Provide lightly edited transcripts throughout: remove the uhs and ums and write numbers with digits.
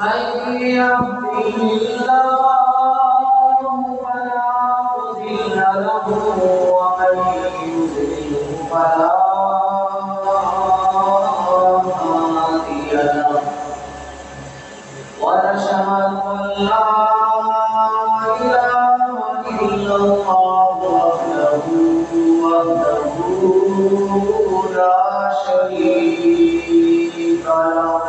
من يهده الله فلا مضل له ومن يضلل فلا هادي له ونشهد أن لا إله إلا الله وحده لا شريك له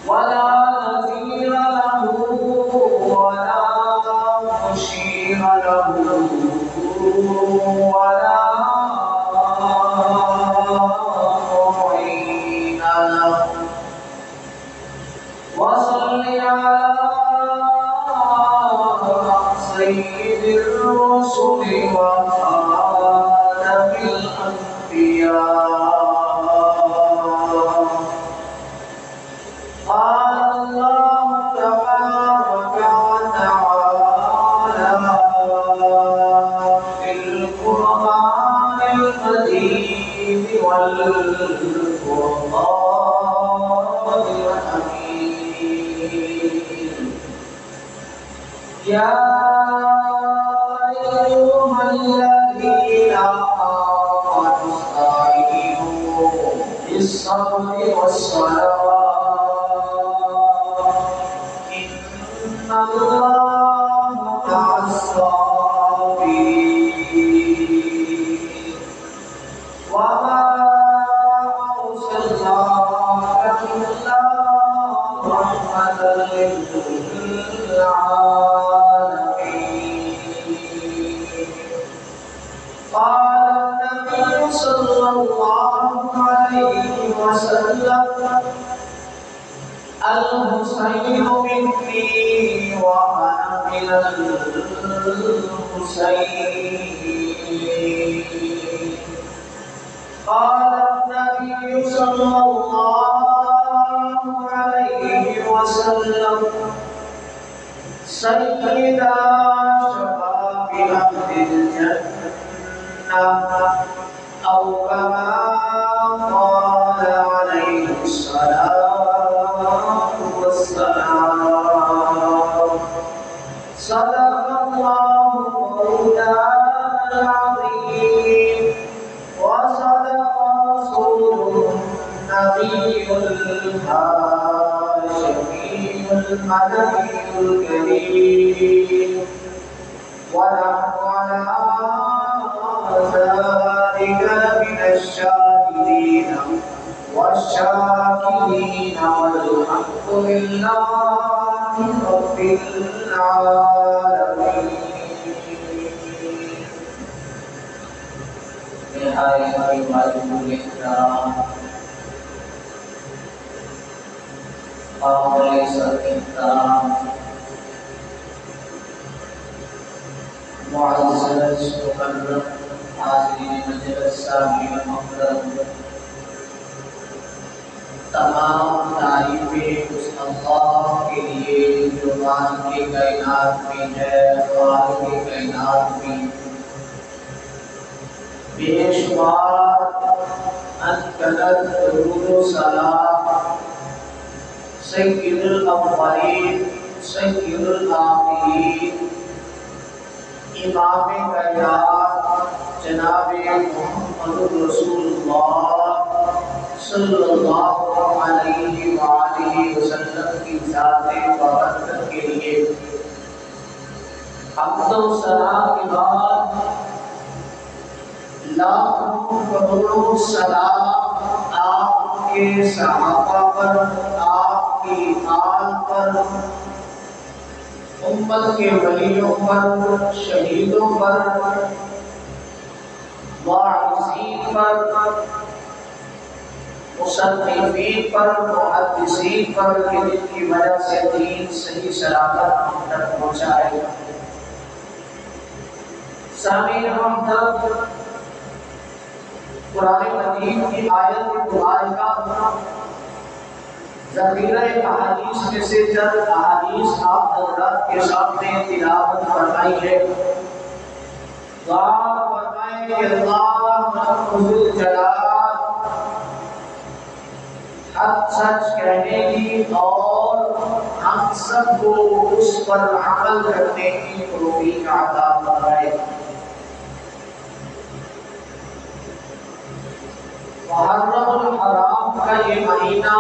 ولا نظير له ولا مشير له ولا معين له وصل على سيد الرسل وخاتم الأنبياء. قال الله تبارك وتعالى في القرآن المجيد والفرقان الحميد. يا أيها الذين آمنوا استعينوا بالصبر والصلاة إن الله مع الصابرين. وما أرسلناك إلا رحمة للعالمين. قال النبي صلى الله عليه وسلم الحسين مني وأنا من الحسين. قال النبي صلى الله عليه وسلم سيدا شباب أهل الجنة أو كما قال عليه الصلاة والسلام. صدق الله مولانا العظيم وصدق رسوله النبي الهاشمي المدني الكريم. ونحن على ذلك من الشاهدين والشاكرين والحمد لله رب العالمين. نہایت واجب الاحترام قابل احترام معزز مکرم حاضرین مجلس سامعین محترم، تمام تعریفیں اس اللہ کے لیے جو مالک کائنات میں ہے، خالق کائنات میں بے شمار انقدر درود و سلام سید الاولین سید الآخرین امام کائنات جناب محمد رسول اللہ صلی اللہ علیہ وآلہ وسلم کی ذات برکت کے لیے حمد و ثنا کے بعد لاکھوں کروڑوں سلام آپ کے صحابہ پر، آپ کی آل پر، امت کے ولیوں پر، شہیدوں پر، واعظین پر، مصنفین پر، محدثین پر کہ جن کی وجہ سے دین صحیح سلامت ہم تک پہنچا ہے۔ سامعین محترم، قرآن مجید کی آیت مبارکہ ذخیرہ احادیث میں سے چند احادیث آپ حضرات کے سامنے تلاوت فرمائی ہے۔ دعا فرمائیں کہ اللہ رب الجلال حق سچ کہنے کی اور ہم سب کو اس پر عمل کرنے کی توفیق عطا فرمائے۔ محرم الحرام کا یہ مہینہ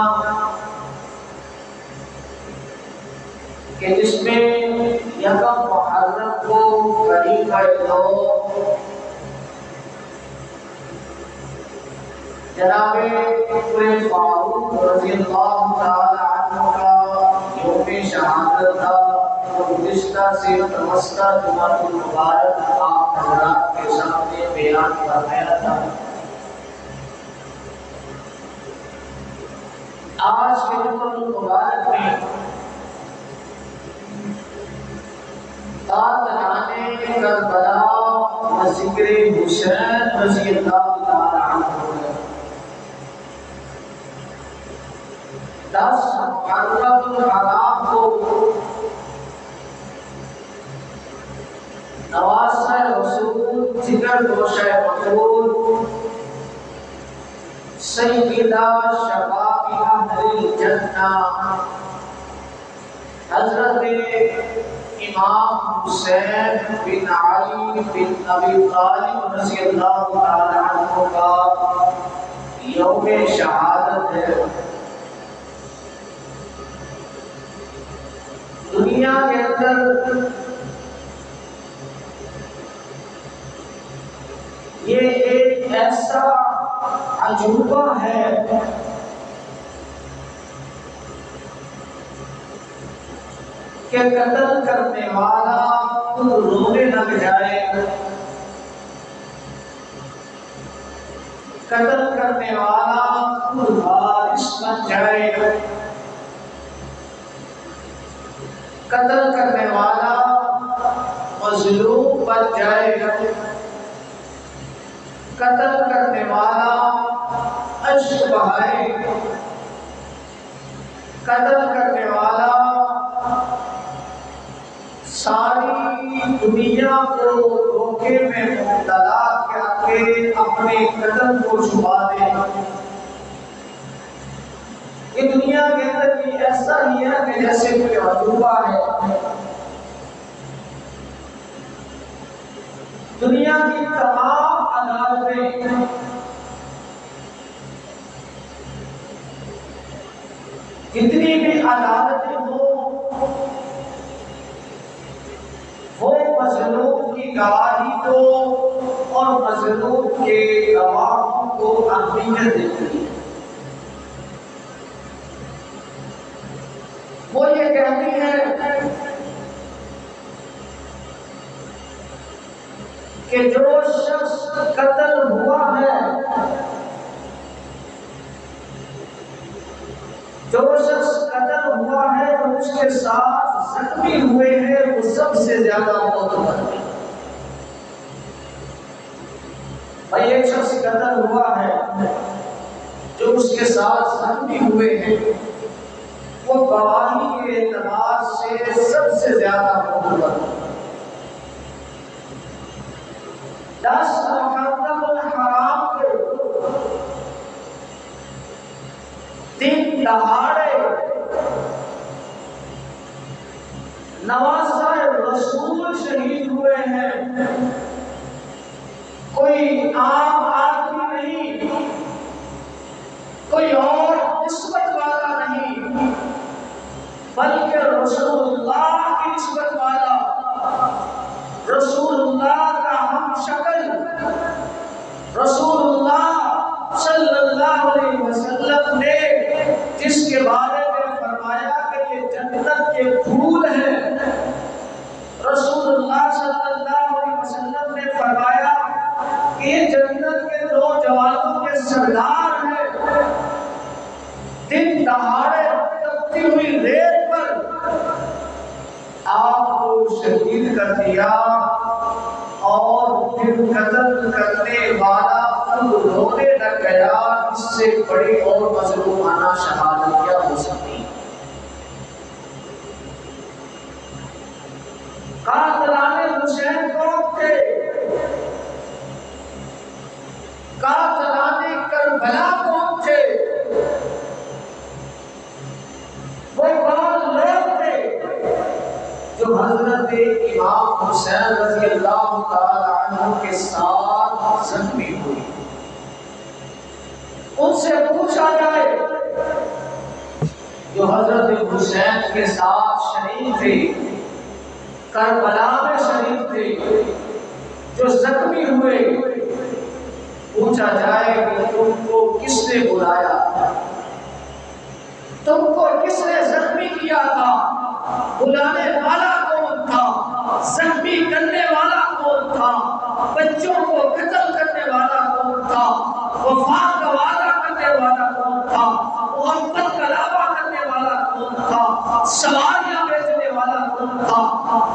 کہ جس میں یکم محرم کو خلیفہ دو جناب عمر فاروق رضی اللہ تعالی عنہ کا یوم شہادت تھا۔ گزشتہ سے تمستہ جمعہ المبارک آپ حضرات کے سامنے بیان فرمایا تھا۔ آج کے جمعہ المبارک میں تاجداران کربلا و ذکر حسین رضی اللہ تعالی عنہ 10 محرم الحرام کو نواسہ رسول جگر گوشہ مقبول سیدہ شباب اہل الجنہ حضرت امام حسین بن علی بن ابی طالب رضی اللہ تعالی عنہ کا یوم شہادت ہے۔ دنیا کے اندر یہ ایک ایسا عجوبہ ہے کہ قتل کرنے والا خود رونے لگ جائے، قتل کرنے والا خود بارش بن جائے، قتل کرنے والا مظلوم بن جائے، قتل کرنے والا اشک بہائے، قتل کرنے والا ساری دنیا کو دھوکے میں مبتلا کر کے اپنے قتل کو چھپا دے۔ یہ دنیا کے اندر یہ ایسا ہی ہے کہ جیسے کوئی عجوبہ ہے۔ دنیا کی تمام عدالتیں جتنی بھی عدالتیں ہوں وہ مظلوم کی گواہی کو اور مظلوم کے گواہوں کو اہمیت دیتی ہے۔ وہ یہ کہتی ہے کہ جو شخص قتل ہوا ہے، جو شخص قتل ہوا ہے اور اس کے ساتھ زخمی ہوئے ہیں وہ سب سے زیادہ معتبر ہے۔ بھائی ایک شخص قتل ہوا ہے جو اس کے ساتھ زخمی ہوئے ہیں وہ گواہی کے اعتبار سے سب سے زیادہ معتبر ہے۔ 10 محرم الحرام کو دن دہاڑے نواسہ رسول شہید ہوئے ہیں۔ کوئی عام آدمی نہیں، کوئی اور نسبت والا نہیں، بلکہ رسول اللہ کی نسبت والا، رسول اللہ کا ہم شکل، رسول اللہ صلی اللہ علیہ وسلم نے جس کے بارے میں فرمایا کہ یہ جنت کے پھول ہیں، رسول اللہ صلی اللہ علیہ وسلم نے فرمایا کہ یہ جنت کے نوجوانوں کے سردار ہیں۔ دن دہاڑے تپتی ہوئی ریت پر آپ کو شہید کر دیا اور پھر قتل کرنے والا خود رونے لگ گیا۔ اس سے بڑی اور مظلومانہ شہادت کیا ہو سکتی؟ قاتلان حسین کون تھے؟ قاتلان کربلا کون تھے؟ حضرت امام حسین رضی اللہ تعالی عنہ کے ساتھ زخمی ہوئی. ان سے پوچھا جائے جو حضرت حسین کے ساتھ شریک تھے، کربلا میں شریک تھے، جو زخمی ہوئے، پوچھا جائے کہ تم کو کس نے بلایا، تم کو کس نے زخمی کیا تھا، بلانے والا کون تھا، زخمی کرنے والا کون تھا، بچوں کو قتل کرنے والا کون تھا، وفات کا وعدہ کرنے والا کون تھا، محبت کا دعویٰ کرنے والا کون تھا، سواریاں بیچنے والا کون تھا،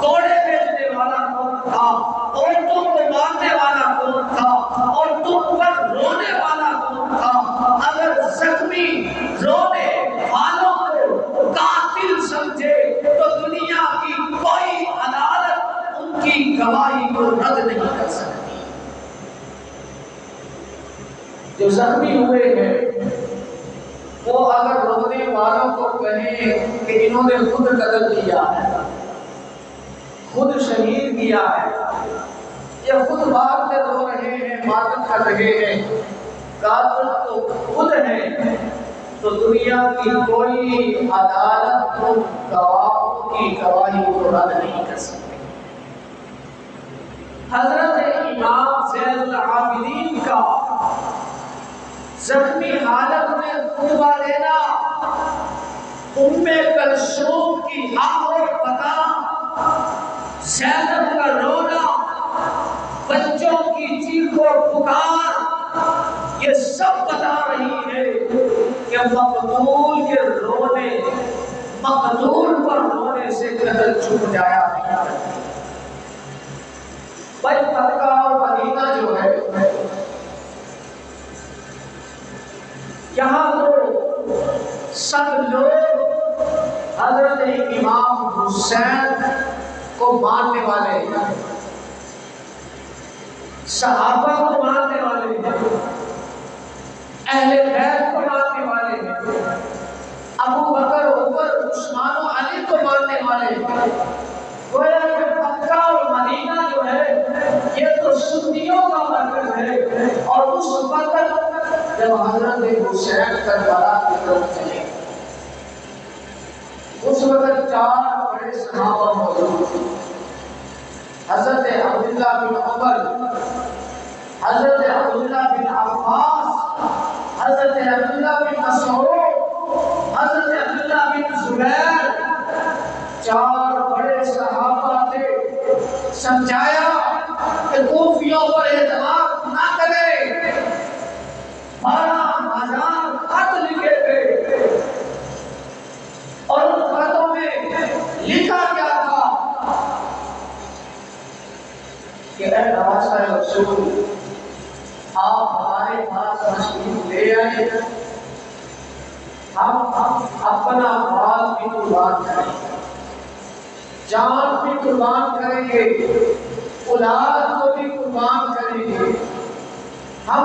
گھوڑے بیچنے والا کون تھا، عورتوں کو مارنے والا کون تھا، اور تم پر رونے والا کون تھا. اگر زخمی رونے والوں کو قاتل سمجھے تو دنیا کی کوئی عدالت ان کی گواہی کو رد نہیں کر سکتی. جو زخمی ہوئے ہیں وہ اگر رونے والوں کو کہیں کہ انہوں نے خود قتل کیا ہے، خود شہید کیا ہے، یا خود باغ میں رو رہے ہیں، ماتم کر رہے ہیں، قاتل تو خود ہیں، تو دنیا کی کوئی عدالت ان گواہوں کی گواہی کو رد نہیں کر سکتی. حضرت امام زین العابدین کا زخمی حالت میں خطبہ دینا، ام کلثوم کی آہ و بکا، زینب کا رونا، بچوں کی چیخ و پکار، یہ سب بتا رہی ہے کہ مقتول کے رونے، مقتول پر رونے سے قتل چھپ جایا نہیں کرتی. بھائی مکہ اور مدینہ جو ہے، یہاں تو سب لوگ حضرت امام حسین کو ماننے والے ہیں، صحابہ کو ماننے والے ہیں، اہل بیت کو ماننے والے ہیں، ابو بکر، عمر، عثمان و علی کو ماننے والے ہیں. گویا کہ مکہ اور مدینہ جو ہے یہ تو سنیوں کا مرکز ہے. اور اس وقت جب حضرت حسین کربلا کی طرف چلے، اس وقت 4 بڑے صحابہ موجود تھے. حضرت عبداللہ بن عمر، حضرت عبداللہ بن عباس، حضرت عبداللہ بن مسعود، حضرت عبداللہ بن زبیر، 4 بڑے صحابہ تھے. سمجھایا کہ کوفیوں پر اعتماد نہ کرے. 12,000 خط لکھے تھے اور ان خطوں میں لکھا کیا تھا کہ اے نواسہ رسول، آپ ہمارے پاس تشریف لے آئے، ہم اپنا مال بھی قربان کریں گے، جان بھی قربان کریں گے، اولاد کو بھی قربان کریں گے، ہم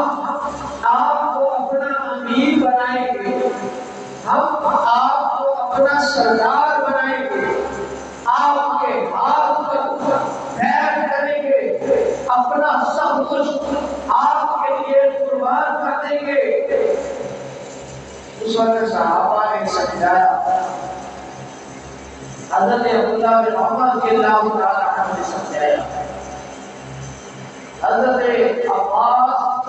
آپ کو اپنا امیر بنائیں گے، ہم آپ کو اپنا سردار بنائیں گے، آپ کے ہاتھ پر بیعت کریں گے، اپنا سب کچھ آپ کے لیے قربان کر دیں گے. اس وقت صحابہ نے سمجھایا. حضرت عبداللہ بن عمر رضی اللہ تعالی عنہ نے سمجھایا. حضرت عباس،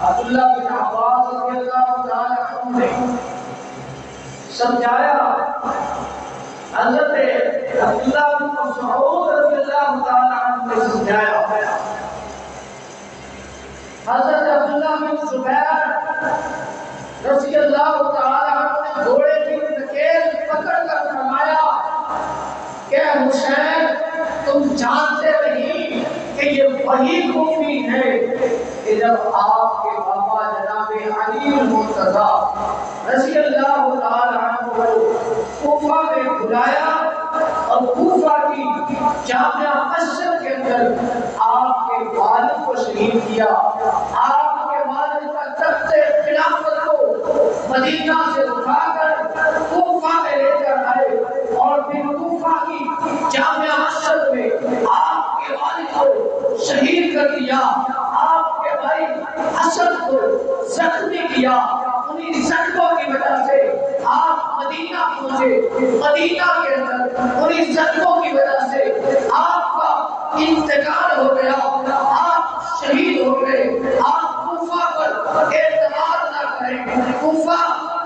عبداللہ بن عباس رضی اللہ تعالی عنہ نے سمجھایا. حضرت عبداللہ بن مسعود رضی اللہ تعالی عنہ نے سمجھایا. حضرت عبداللہ بن زبیر رضی اللہ تعالی عنہ نے گھوڑے کی نکیل پکڑ کر فرمایا کہ حسین، تم جانتے نہیں کہ یہ وہی کوفی ہے کہ جب آپ کے بابا جناب علی المرتضی رضی اللہ تعالی عنہ کو کوفہ میں بلایا اور کوفہ کی جامع مسجد کے اندر آپ کے والد کو شہید کیا. آپ کے والد کا تخت خلافت کو مدینہ سے اٹھا کر کوفہ میں لے کر آئے اور پھر کوفہ کی جامع مسجد میں کیا، آپ کے بھائی حسن کو زخمی کیا، انہی زخموں کی وجہ سے آپ مدینہ پہنچے، مدینہ کے اندر انہی زخموں کی وجہ سے آپ کا انتقال ہو گیا، آپ شہید ہو گئے۔ آپ کوفہ پر اعتماد نہ کریں، کوفہ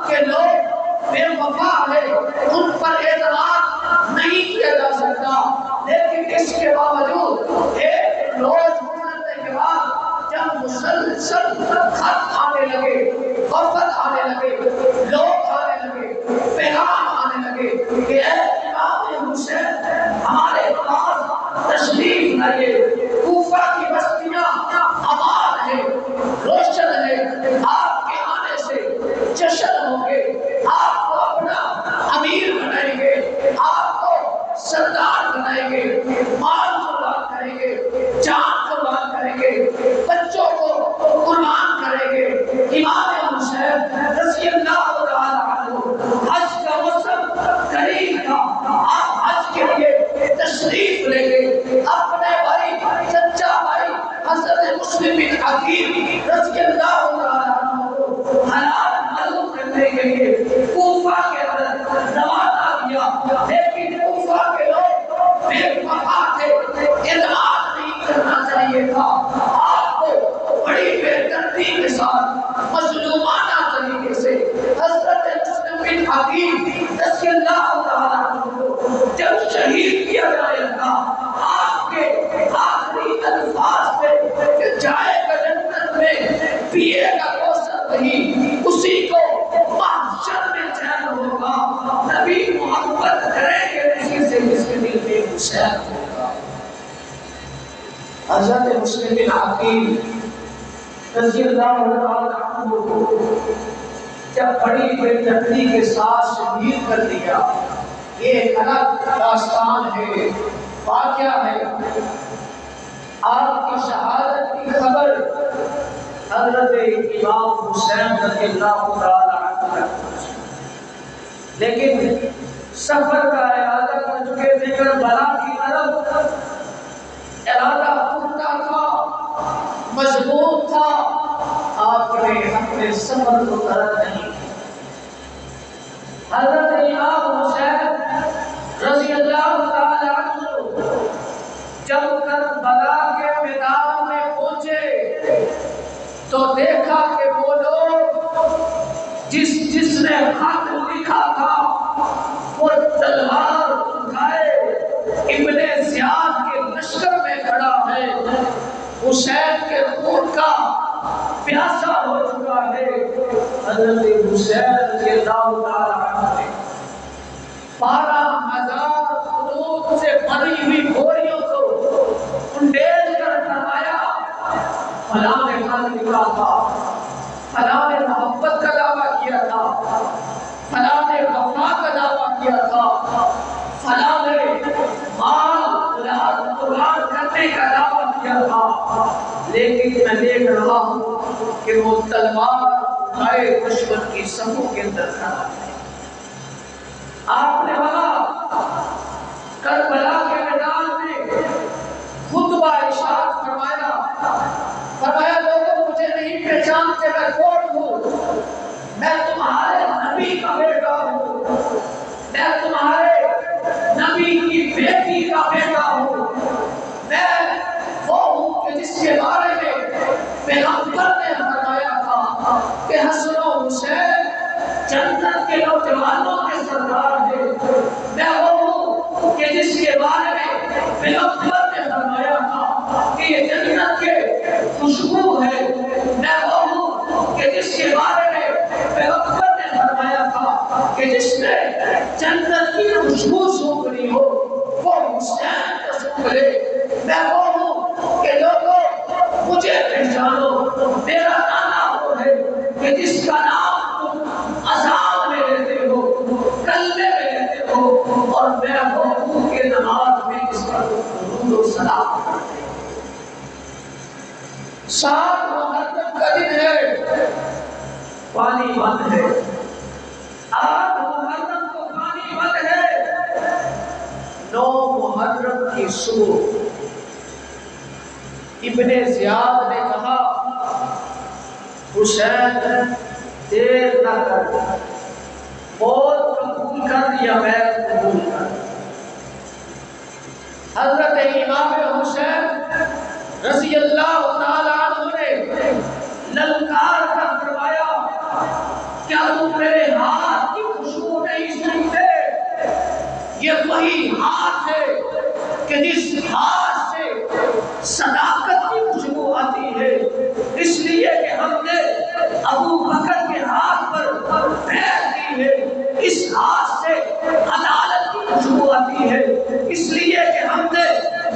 کے لوگ بے وفا ہے، ان پر اعتماد نہیں کیا جا سکتا، لیکن اس کے باوجود ایک روز گزرنے کے بعد جب مسلسل خط آنے لگے، وفد آنے لگے، لوگ آنے لگے، پیغام آنے لگے کہ اے امام حسین ہمارے پاس تشریف لائیے، کوفہ کی بستیاں آباد ہیں، روشن ہیں، آپ کے آنے سے جشن ہوں گے، آپ کو اپنا امیر بنائیں گے، آپ کو سردار بنائیں گے، مال قربان کریں گے، جان قربان کریں گے، بچوں کو قربان کریں گے۔ امام حسین رضی اللہ تعالی عنہ حج کا موسم قریب تھا، آپ حج کے لیے تشریف لے گئے، اپنے بھائی چچا بھائی حضرت مسلم بن عقیل رضی اللہ تعالی عنہ کو حلال معلوم کرنے کے لیے کوفہ کے اندر روانہ کیا، لیکن کوفہ کے لوگ بے وفا تھے، اعتماد نہیں کرنا چاہیے تھا، آپ کو بڑی بے دردی کے ساتھ مظلومانہ طریقے سے حضرت مسلم بن عقیل رضی اللہ تعالی عنہ کو جب شہید کیا جائے گا، آپ کے آخری الفاظ تھے کہ جائے گا جنت میں پیے گا کوثر نہیں، اسی کو محشر میں چین ہوگا، نبی محبت کریں گے اسی سے جس کے دل میں حسین ہوگا۔ حضرت مسلم بن عقیل رضی اللہ عنہ کو جب بڑی بے دردی کے ساتھ شہید کر دیا، یہ ایک الگ داستان ہے، واقعہ ہے۔ آپ کی شہادت کی خبر حضرت امام حسین رضی اللہ تعالی عنہ، لیکن سفر کا ارادہ کر چکے تھے، کربلا کی طرف ارادہ پختہ تھا، مضبوط تھا، آپ نے اپنے سفر کو ترک نہیں۔ حضرت امام حسین رضی اللہ تعالی عنہ جب کربلا کے میدان میں پہنچے تو دیکھا کہ وہ لوگ جس نے خط لکھا تھا وہ تلوار اٹھائے ابن زیاد کے لشکر میں کھڑا ہے، حسین کے خون کا پیاسا ہو چکا ہے۔ حضرت حسین رضی اللہ تعالی عنہ نے 12,000 خطوط سے بھری ہوئی بوریوں کو انڈیل کر فرمایا، فلاں نے خط لکھا تھا، فلاں نے محبت کا دعویٰ کیا تھا، فلاں نے وفا کا دعویٰ کیا تھا، فلاں نے مال قربان کرنے کا دعویٰ کیا تھا، لیکن میں دیکھ رہا ہوں کہ وہ تلوار اٹھائے دشمن کی صفوں کے اندر کھڑا ہے۔ آپ نے وہاں کربلا کے میدان میں خطبہ ارشاد فرمایا، فرمایا لوگوں مجھے نہیں پہچانتے میں کون ہوں، میں تمہارے نبی کا بیٹا ہوں، میں تمہارے نبی کی بیٹی کا بیٹا ہوں، میں وہ ہوں کہ جس کے بارے میں پیغمبر نے فرمایا تھا کہ حسن و حسین جنت کے نوجوانوں کے سردار ہیں، میں وہ ہوں کہ جس کے بارے میں پیغمبر نے فرمایا تھا کہ یہ جنت کے خوشبو ہے، میں وہ ہوں کہ جس کے بارے میں پیغمبر نے فرمایا تھا کہ جس نے جنت کی خوشبو سونگنی ہو وہ حسین کو سونگ لے، میں وہ ہوں کہ لوگوں مجھے پہچانو، میرا نانا وہ ہے کہ جس کا نام تم اذان میں لیتے ہو، کلمے میں لیتے ہو، اور میں وہ ہوں کہ نماز میں اس پر درود و سلام کرتے ہو۔ 7 محرم کا دن ہے، پانی بند ہے، 8 محرم کو پانی بند ہے، 9 محرم کی صبح ابن زیاد نے کہا حسین دیر نہ کر، موت قبول کر یا بیعت قبول کر۔ حضرت امام حسین رضی اللہ تعالی عنہ نے للکار کر فرمایا کیا تم میرے ہاتھ کی خوشبو نہیں سنتے؟ یہ وہی ہاتھ ہے کہ جس ہاتھ سے صداقت کی خوشبو آتی ہے، اس لیے کہ ہم نے ابو بکر کے ہاتھ پر بیعت کی ہے، اس ہاتھ سے عدالت کی خوشبو آتی ہے، اس لیے کہ ہم نے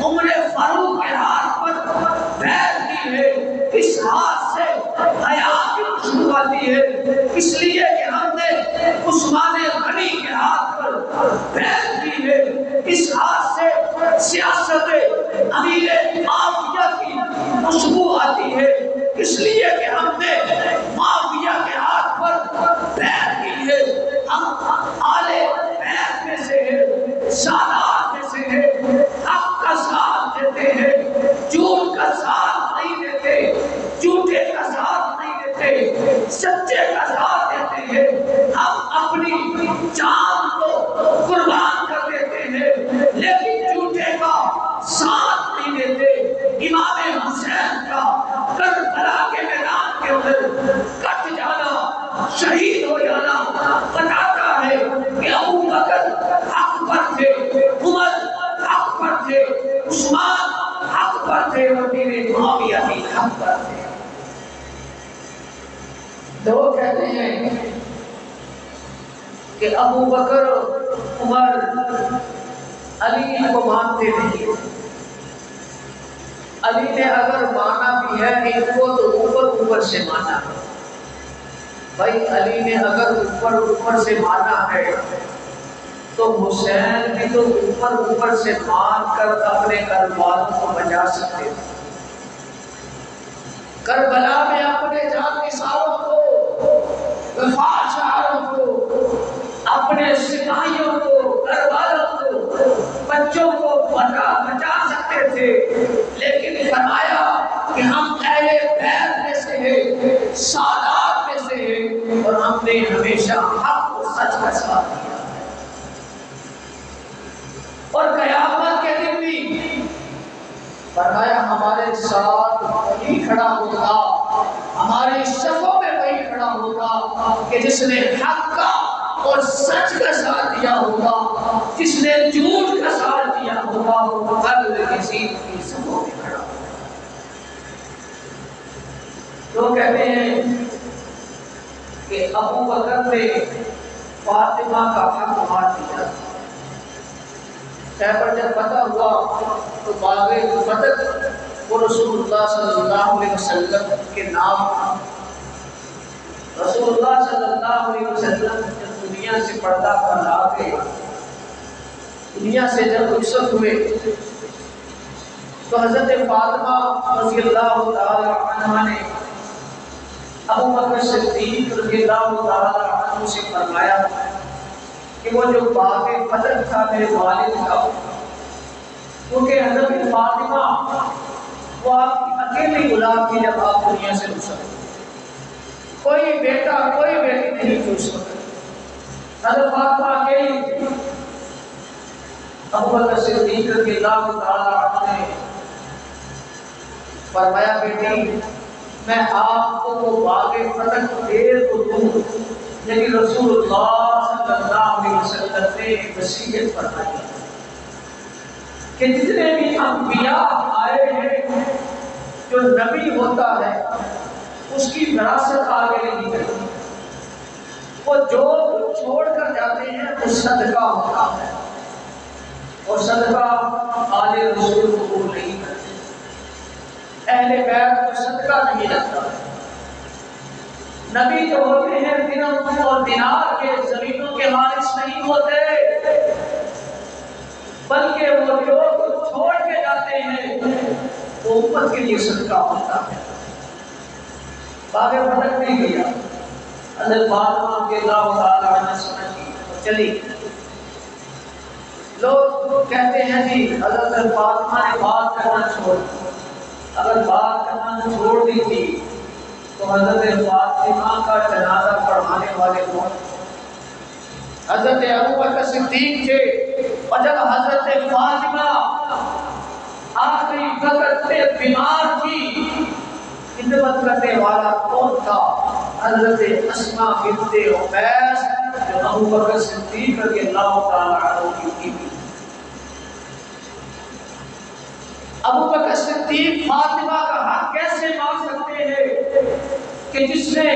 عمر فاروق کے ہاتھ پر بیعت کی ہے، اس ہاتھ سے حیا کی خوشبو آتی ہے، اس لیے کہ ہم نے عثمان غنی کے ہاتھ پر بیعت کی ہے، اس ہاتھ سے سیاست امیر معاویہ کی خوشبو آتی ہے، اس لیے کہ ہم نے معاویہ کے ہاتھ پر بیعت کی ہے، ہم آل بیت میں سے ہیں، سادات میں سے ہیں، حق کا ساتھ دیتے ہیں، جھوٹ کا ساتھ نہیں دیتے، جھوٹے کا ساتھ نہیں دیتے، سچے کا ساتھ دیتے ہیں، ہم اپنی جان کو قربان کر دیتے ہیں لیکن جھوٹے کا ساتھ نہیں دیتے۔ امام حسین کا کربلا کے میدان کے اندر کٹ جانا، شہید ہو جانا بتاتا ہے کہ ابو بکر حق پر تھے، عمر حق پر تھے، عثمان حق پر تھے اور میرے معاویہ بھی حق پر تھے۔ تو کہتے ہیں کہ ابو بکر عمر علی کو مانتے نہیں، علی نے اگر مانا بھی ہے ان کو تو اوپر سے مانا ہے۔ بھائی علی نے اگر اوپر سے مانا ہے تو حسین بھی تو اوپر سے مان کر اپنے گھر والوں کو بچا سکتے تھے۔ کربلا میں اپنے جان نثاروں کو، وفا شعاروں کو، اپنے سپاہیوں کو، گھر والوں کو، بچوں کو بچا سکتے تھے، لیکن فرمایا کہ ہم اہل بیت میں سے ہیں، سادات میں سے ہیں، اور ہم نے ہمیشہ حق و سچ کا ساتھ دیا اور قیامت کے دن بھی فرمایا ہمارے ساتھ وہی کھڑا ہوگا، ہماری صفوں میں وہی کھڑا ہوگا کہ جس نے حق کا اور سچ کا ساتھ دیا ہوگا، جس نے جھوٹ کا ساتھ دیا ہوگا وہ کل کسی کی صفوں میں کھڑا ہوگا۔ تو کہتے ہیں کہ ابو بکر نے فاطمہ کا حق مار دیا۔ خیبر جب فتح ہوا تو باغ فتح کو رسول اللہ صلی اللہ علیہ وسلم کے نام، رسول اللہ صلی اللہ علیہ وسلم جب دنیا سے پردہ پھیلا کے دنیا سے جب رخصت ہوئے تو حضرت فاطمہ رضی اللہ تعالی عنہا نے ابو بکر صدیق رضی اللہ تعالی عنہ سے فرمایا کہ وہ جو باغ فتح تھا میرے والد کا، کیونکہ حضرت فاطمہ وہ آپ کی اکیلی اولاد تھی جب آپ دنیا سے رخصت ہوئے، کوئی بیٹا کوئی بیٹی نہیں تھی اس وقت، حضرت فاطمہ اکیلی تھی۔ ابو بکر صدیق رضی اللہ تعالی عنہ نے فرمایا بیٹی میں آپ کو وہ باغ فتح دے تو دوں، لیکن رسول اللہ صلی اللہ علیہ وسلم نے وصیت فرمائی کہ جتنے بھی انبیاء آئے ہیں، جو نبی ہوتا ہے اس کی وراثت آگے نہیں چلتی، وہ جو چھوڑ کر جاتے ہیں وہ صدقہ ہوتا ہے، اور صدقہ آل رسول قبول نہیں کرتے، اہل بیت کو صدقہ نہیں لگتا۔ نبی جو ہوتے ہیں درہم اور دینار کے زمینوں کے وارث نہیں ہوتے، بلکہ وہ جو چھوڑ کے جاتے ہیں وہ امت کے لیے صدقہ ہوتا ہے۔ باغ فتح نہیں گیا، حضرت فاطمہ کے اللہ تعالی عنہ سمجھی چلی۔ لوگ کہتے ہیں جی حضرت فاطمہ نے بات کرنا چھوڑ، اگر بات کرنا چھوڑ دی تھی تو حضرت فاطمہ کا جنازہ پڑھانے والے کون؟ حضرت ابوبکر صدیق تھے، اور جب حضرت فاطمہ آخری وقت میں بیمار تھی، خدمت کرنے والا کون تھا؟ حضرت اسماء بنت عمیس، جو ابوبکر صدیق رضی اللہ تعالی عنہ کی بیوی۔ ابوبکر صدیق فاطمہ کا حق کیسے مان سکتے ہیں کہ جس نے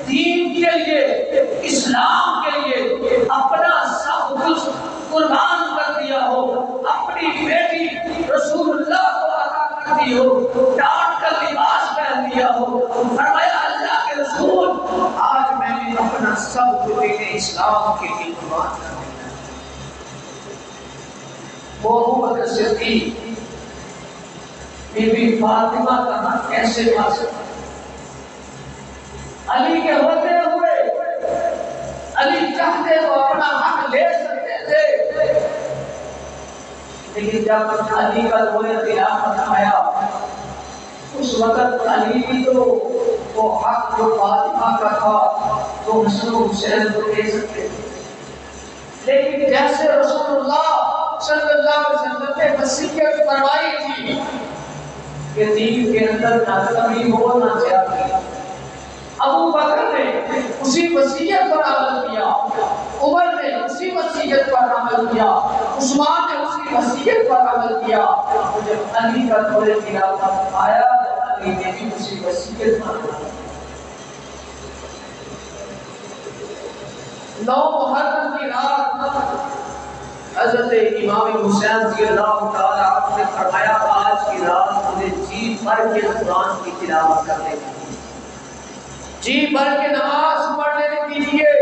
دین کے لیے، اسلام کے لیے اپنا سب کچھ قربان کر دیا ہو، اپنی بیٹی رسول اللہ کو عطا کر دی ہو، ڈانٹ کر لباس پہن دیا ہو، فرمایا اللہ کے رسول آج میں نے اپنا سب کچھ دین اسلام کے لیے قربان کر دیا۔ وہ ابوبکر صدیق بی بی فاطمہ کا حق کیسے پا سکتا؟ علی کے ہوتے ہوئے علی چاہتے تو اپنا حق لے سکتے تھے، لیکن جب علی کا دور خلافت آیا اس وقت علی بھی تو وہ حق جو فاطمہ کا تھا تو حسن و حسین کو دے سکتے تھے، لیکن جیسے رسول اللہ صلی اللہ علیہ وسلم نے وصیت فرمائی تھی کہ دین کے اندر نہ کمی ہو نہ زیادتی، ابو بکر نے اسی وصیت پر عمل کیا، عمر نے اسی وصیت پر عمل کیا، عثمان نے اسی وصیت پر عمل کیا، جب علی کا دور خلافت آیا علی نے بھی اسی وصیت پر عمل کیا۔ 9 محرم کی رات حضرت امام حسین رضی اللہ تعالی عنہ نے فرمایا آج کی رات مجھے جی بھر کے قرآن کی تلاوت کرنے دیجیے، جی بھر کے نماز پڑھنے دیجیے،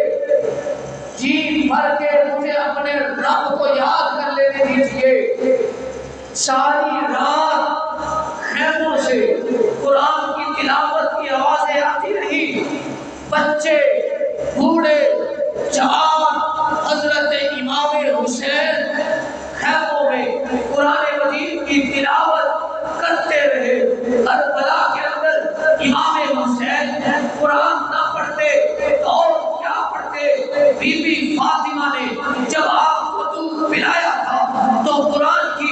جی بھر کے مجھے اپنے رب کو یاد کر لینے دیجیے۔ ساری رات خیموں سے قرآن کی تلاوت کی آوازیں آتی رہی، بچے بوڑھے جوان حضرت امام حسین خیموں میں قرآن مجید کی تلاوت کرتے رہے۔ کربلا کے اندر امام حسین قرآن نہ پڑھتے اور کیا پڑھتے؟ بی بی فاطمہ نے جب آپ کو دودھ پلایا تھا تو قرآن کی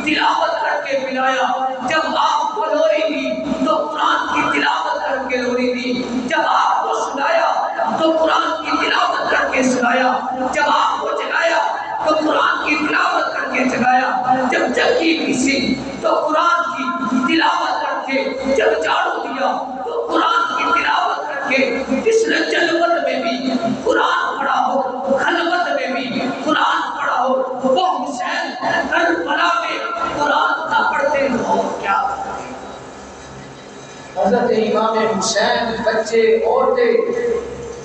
تلاوت کر کے پلایا، جب آپ کو لوری دی تو قرآن کی تلاوت کر کے لوری دی، جب آپ کو سلایا تو قرآن کی تلاوت کر کے سلایا، جب آپ کو جگایا تو قرآن کی تلاوت کر کے جگایا، جب چکی پیسی تو قرآن کی تلاوت کر کے، جب جھاڑو دیا تو قرآن کی تلاوت کر کے۔ جس نے جلوت میں بھی قرآن پڑھا ہو، خلوت میں بھی قرآن پڑھا ہو، وہ حسین کربلا میں قرآن نہ پڑھتے ہو کیا کرتے؟ حضرت امام حسین بچے عورتیں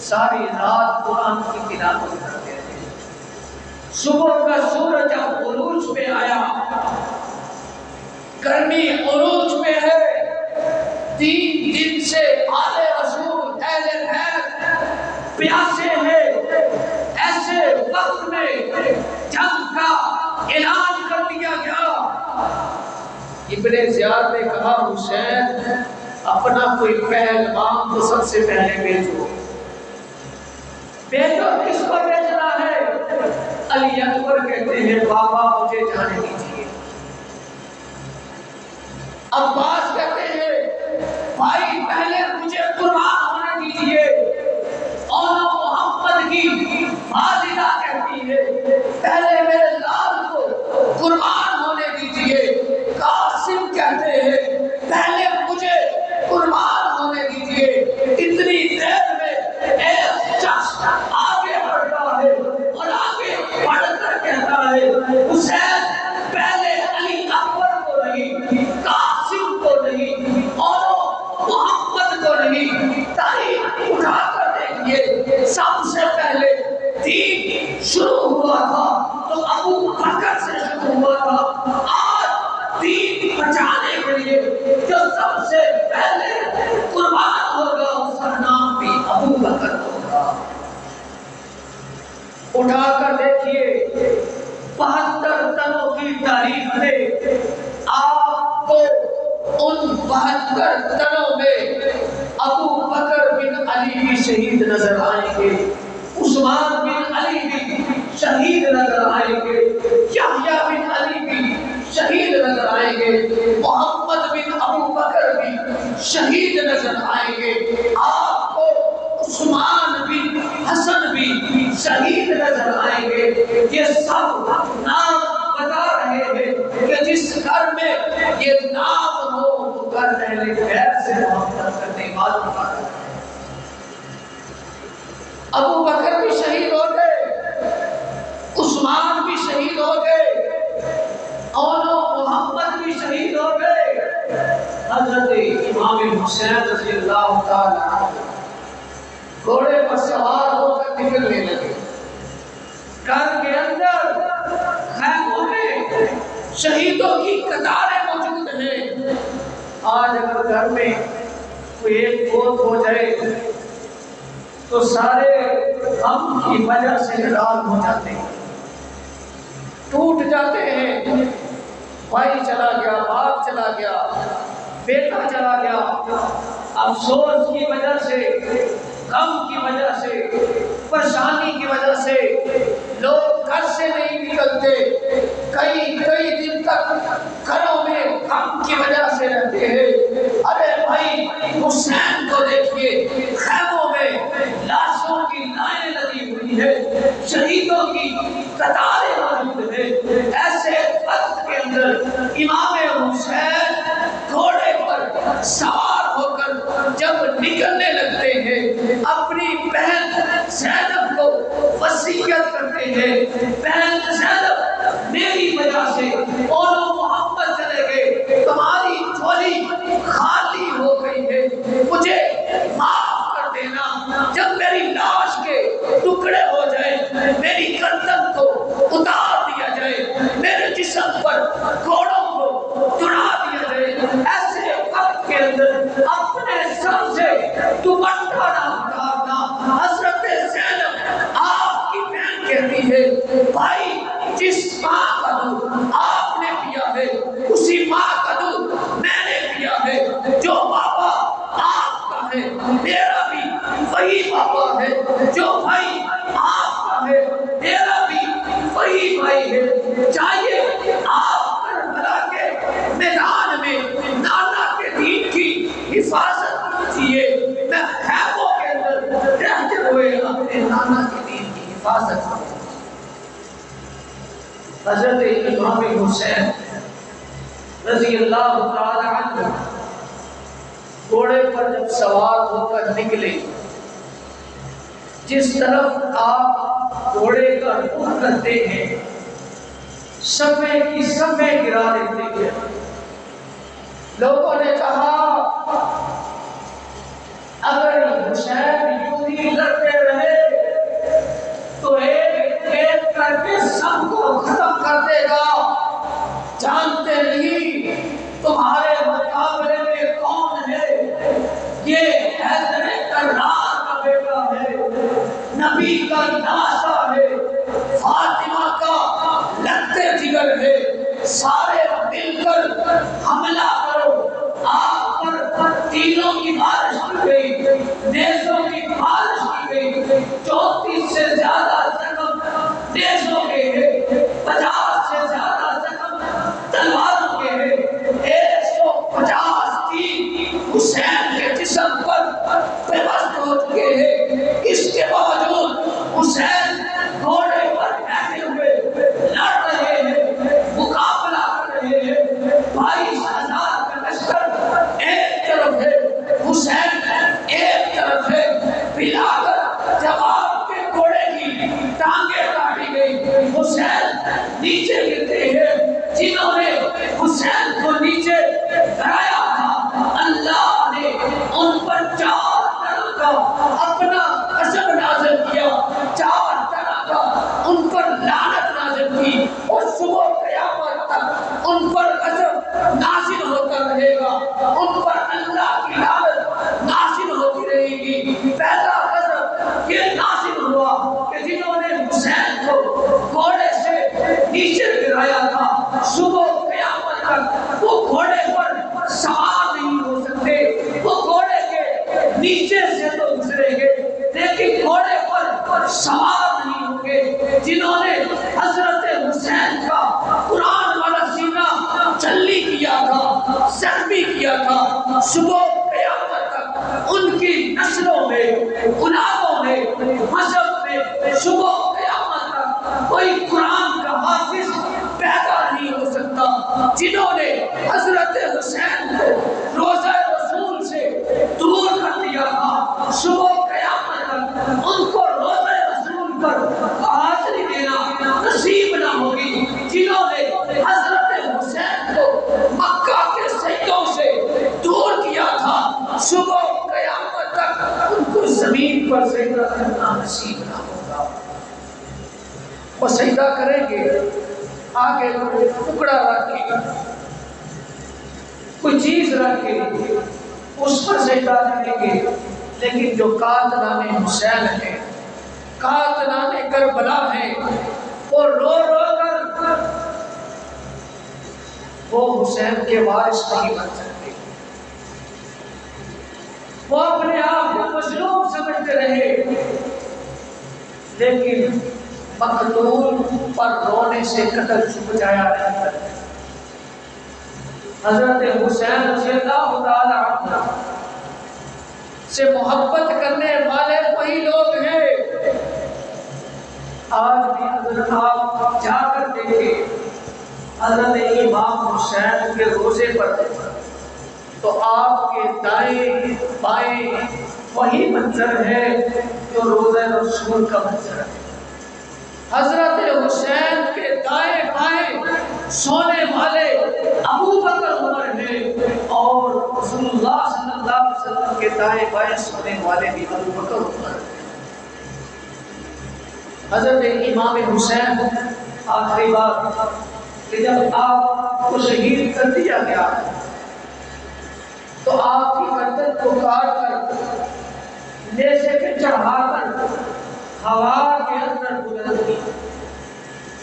ساری رات قرآن کی تلاوت کرتے تھے۔ صبح کا سورج جب عروج پہ آیا، گرمی عروج پہ ہے، 3 دن سے آل رسول اہل خیر پیاسے ہیں، ایسے وقت میں جنگ کا اعلان کر دیا گیا۔ ابن زیاد نے کہا حسین اپنا کوئی پہلوان تو سب سے پہلے بھیجو۔ بیٹو کس کو بیچنا ہے؟ علی اکبر کہتے ہیں بابا مجھے جانے دیجیے۔ عباس کہتے ہیں بھائی پہلے مجھے قربان ہونے دیجیے۔ اور محمد کی والدہ کہتی ہے پہلے میرے لال کو قربان ہونے دیجیے۔ قاسم کہتے ہیں پہلے مجھے قربان ہونے دیجیے۔ اتنی دیر میں ایک شخص آگے بڑھتا ہے اور آگے بڑھ کر کہتا ہے حسین پہلے علی اکبر کو نہیں، قاسم کو نہیں اور محمد کو نہیں، تاریخ اٹھا کر دیکھیے سب سے پہلے دین شروع ہوا تھا تو ابو بکر سے شروع ہوا تھا۔ آج دین بچانے کے لیے جو سب سے پہلے قربان ہوگا اس کا نام بھی ابو بکر ہوگا۔ اٹھا کر دیکھیے 72 تنوں کی تاریخ میں آپ کو ان 72 تنوں میں ابو بکر بن علی بھی شہید نظر آئیں گے، عثمان بن علی بھی شہید نظر آئیں گے، یحییٰ بن علی بھی شہید نظر آئیں گے، محمد بن ابو بکر بھی شہید نظر آئیں گے، آپ کو عثمان بن حسن بھی شہید نظر آئیں گے۔ یہ سب نام بتا رہے ہیں کہ جس گھر میں یہ نام ہو وہ گھر اہل خیر سے محبت کرنے والا ہوتا ہے۔ ابو بکر بھی شہید ہو گئے، عثمان بھی شہید ہو گئے، اور محمد بھی شہید ہو گئے۔ حضرت امام حسین رضی اللہ تعالی عنہ گھوڑے پر سوار ہو کر نکلنے لگے۔ گھر کے اندر خیموں میں شہیدوں کی قطاریں موجود ہیں۔ آج اگر گھر میں کوئی ایک فوت ہو جائے تو سارے غم کی وجہ سے ناراض ہو جاتے ہیں، ٹوٹ جاتے ہیں۔ بھائی چلا گیا، باپ چلا گیا، بیٹا چلا گیا، افسوس کی وجہ سے، غم کی وجہ سے، پریشانی کی وجہ سے لوگ گھر سے نہیں نکلتے، کئی دن تک گھروں میں غم کی وجہ سے رہتے ہیں۔ ارے بھائی حسین کو دیکھیے، خیموں میں لاشوں کی لائنیں لگی ہوئی ہے، شہیدوں کی قطاریں موجود ہیں۔ ایسے وقت کے اندر امام حسین گھوڑے پر سوار ہو کر جب نکلنے لگتے ہیں، اپنی بہن زینب کو وصیت کرتے ہیں، بہن زینب میری وجہ سے اور محمد چلے گئے، تمہاری جھولی خالی ہو گئی ہے، مجھے معاف کر دینا۔ جب میری لاش کے ٹکڑے ہو جائے، میری گردن کو اتار دیا جائے، میرے جسم پر گھوڑوں کو چڑھا دیا جائے، ایسے وقت کے اندر اپنے سر سے دوپٹہ نہ اتارنا۔ حضرت زینب آپ کی بہن کہتی ہے، بھائی جس ماں کا دودھ آپ نے پیا ہے اسی ماں کا دودھ میں نے پیا ہے، جو بابا آپ کا ہے میرا بھی وہی بابا ہے، جو بھائی آپ کا ہے میرا بھی وہی بھائی ہے۔ چاہیے آپ کربلا کے میدان میں نانا کے دین کی حفاظت کیجیے، میں خیموں کے اندر رہتے ہوئے اپنے نانا کے دین کی حفاظت کروں۔ حضرت امام حسین رضی اللہ تعالی عنہ گھوڑے پر جب سوار ہو کر نکلے، جس طرف آپ گھوڑے کا رخ کرتے ہیں صفے کی صفے گرا دیتے ہیں۔ لوگوں نے کہا اگر حسین یوں ہی لڑتے رہے تو ایک ایک کر کے سب کو ختم کر دے گا، جانتے نہیں تمہارے مقابلے میں کون ہے، یہ حیدر کرار کا بیٹا ہے، نبی کا نواسا ہے، فاطمہ کا لگتے جگر ہے، سارے مل کر حملہ کرو۔ آپ پر تیروں کی بارش کی گئی، نیزوں کی بارش کی گئی، 34 سے زیادہ زخم نیزوں کے ہیں، 50 سے زیادہ زخم تلواروں کے ہیں، 150 تیر حسین کے جسم پر پیوست ہو چکے ہیں۔ اس کے باوجود حسین گھوڑے پر بیٹھے ہوئے لڑ رہے ہیں، مقابلہ کر رہے ہیں۔ 22,000 کا لشکر ایک طرف ہے، حسین ایک طرف ہے۔ پلا کر جب آپ کے گھوڑے کی ٹانگیں کاٹی گئی، حسین نیچے گرتے ہیں۔ جنہوں نے حسین کو نیچے گرایا تھا، اللہ نے ان پر 4 طرح کا اپنا غضب نازل کیا، 4 طرح کا ان پر لعنت نازل کی، اور صبح قیامت تک ان پر غضب نازل ہوتا رہے گا، ان پر اللہ کی لعنت نازل ہوتی رہے گی۔ پہلا غضب یہ نازل ہوا کہ جنہوں نے حسین کو گھوڑے سے نیچے گرایا تھا، صبح قیامت تک وہ گھوڑے پر سوار نہیں سوار نہیں ہوں گے جنہوں نے حضرت حسین کا قرآن والا سینہ چلی کیا تھا، زخمی کیا تھا۔ صبح قیامت تک ان کی نسلوں میں، اولادوں میں، مذہب میں صبح قیامت تک کوئی قرآن کا حافظ پیدا نہیں ہو سکتا جنہوں نے حضرت حسین کو روزہ رسول سے دور کر دیا تھا۔ صبح قیامت تک ان کو روزہ رسول پر حاضری دینا نصیب نہ ہوگی جنہوں نے حضرت حسین کو مکہ کے سجدوں سے دور کیا تھا۔ صبح قیامت تک ان کو زمین پر سجدہ کرنا نصیب نہ ہوگا۔ وہ سجدہ کریں گے، آگے کوئی ٹکڑا رکھ کے، کوئی چیز رکھ کے اس پر سجدہ کریں گے، لیکن جو قاتلان حسین ہیں، قاتلان کربلا ہیں، وہ رو رو کر وہ حسین کے وارث نہیں بن سکتے۔ وہ اپنے آپ کو مظلوم سمجھتے رہے، لیکن مقتول پر رونے سے قتل چھپ جایا نہیں کرتے۔ حضرت حسین رضی اللہ تعالی عنہ سے محبت کرنے والے وہی لوگ ہیں۔ آج بھی اگر آپ جا کر دیکھیں حضرت امام حسین کے روزے پر تو آپ کے دائیں بائیں وہی منظر ہے جو روزہ رسول کا منظر ہے۔ حضرت حسین کے دائیں بائیں سونے والے ابو بکر عمر ہیں، اور رسول اللہ صلی اللہ علیہ وسلم کے دائیں بائیں سونے والے بھی ابو بکر عمر ہیں۔ حضرت امام حسین آخری بات کہ جب آپ کو شہید کر دیا گیا تو آپ کی گردن کو کاٹ کر نیزے پہ چڑھا کر ہوا کے اندر بلند کی،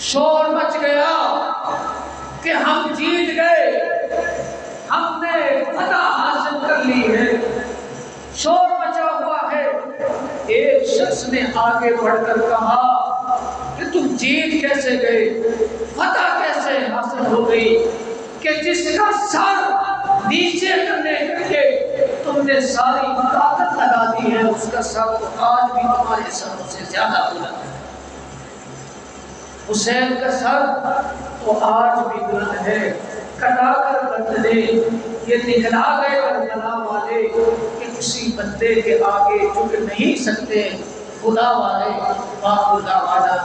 شور مچ گیا کہ ہم جیت گئے، ہم نے فتح حاصل کر لی ہے۔ شور مچا ہوا ہے۔ ایک شخص نے آگے بڑھ کر کہا کہ تم جیت کیسے گئے، فتح کیسے حاصل ہو گئی، کہ جس کا سر نیچے کرنے کے لیے تم نے ساری طاقت لگا دی ہے، اس کا سر تو آج بھی تمہارے سروں سے زیادہ بلند ہے۔ حسین کا سر تو آج بھی بلند ہے۔ کٹا کر بدلے یہ دکھلا گئے کربلا والے کہ کسی بندے کے آگے جھک نہیں سکتے۔ خدا والے خدا والا